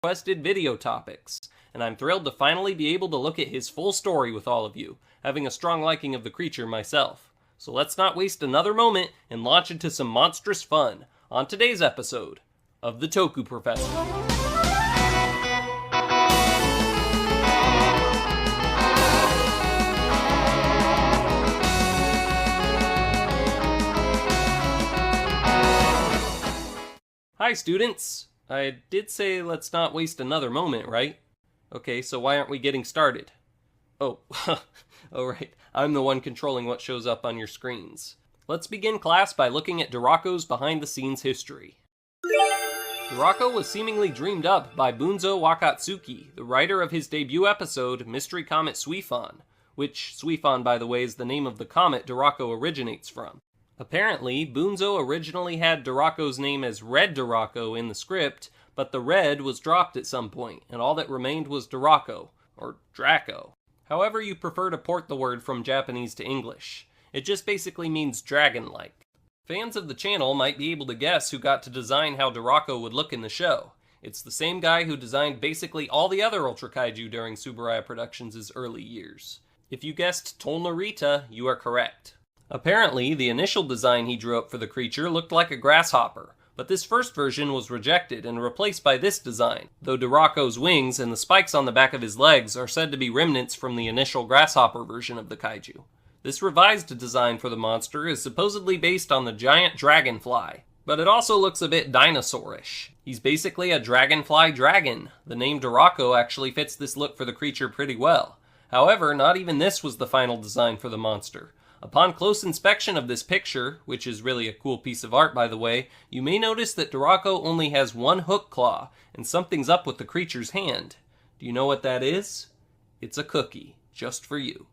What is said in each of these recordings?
requested video topics, and I'm thrilled to finally be able to look at his full story with all of you, having a strong liking of the creature myself. So let's not waste another moment and launch into some monstrous fun on today's episode of the Dokco Professor. Hi students! I did say let's not waste another moment, right? Okay, so why aren't we getting started? Oh, right, I'm the one controlling what shows up on your screens. Let's begin class by looking at Dokco's behind-the-scenes history. Dokco was seemingly dreamed up by Bunzo Wakatsuki, the writer of his debut episode, Mystery Comet Suifan, which Suifan, by the way, is the name of the comet Dokco originates from. Apparently, Bunzo originally had Dokco's name as Red Dokco in the script, but the red was dropped at some point, and all that remained was Dokco, or Draco. However you prefer to port the word from Japanese to English. It just basically means dragon-like. Fans of the channel might be able to guess who got to design how Dokco would look in the show. It's the same guy who designed basically all the other Ultra Kaiju during Tsuburaya Productions' early years. If you guessed Tolnarita, you are correct. Apparently, the initial design he drew up for the creature looked like a grasshopper, but this first version was rejected and replaced by this design, though Dokco's wings and the spikes on the back of his legs are said to be remnants from the initial grasshopper version of the kaiju. This revised design for the monster is supposedly based on the giant dragonfly, but it also looks a bit dinosaurish. He's basically a dragonfly dragon. The name Dokco actually fits this look for the creature pretty well. However, not even this was the final design for the monster. Upon close inspection of this picture, which is really a cool piece of art by the way, you may notice that Dokco only has one hook claw, and something's up with the creature's hand. Do you know what that is? It's a cookie, just for you.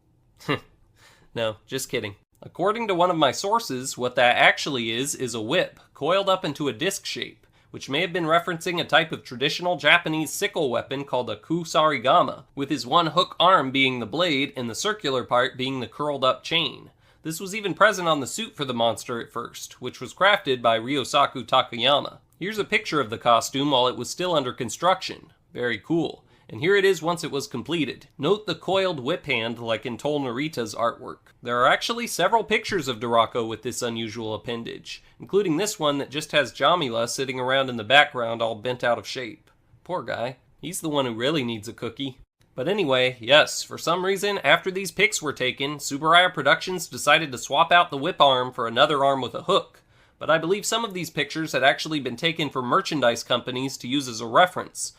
No, just kidding. According to one of my sources, what that actually is a whip, coiled up into a disc shape, which may have been referencing a type of traditional Japanese sickle weapon called a kusarigama, with his one hook arm being the blade and the circular part being the curled up chain. This was even present on the suit for the monster at first, which was crafted by Ryosaku Takayama. Here's a picture of the costume while it was still under construction. Very cool. And here it is once it was completed. Note the coiled whip hand like in Tolnarita's artwork. There are actually several pictures of Dokco with this unusual appendage, including this one that just has Jamila sitting around in the background all bent out of shape. Poor guy. He's the one who really needs a cookie. But anyway, yes, for some reason, after these pics were taken, Tsuburaya Productions decided to swap out the whip arm for another arm with a hook. But I believe some of these pictures had actually been taken for merchandise companies to use as a reference,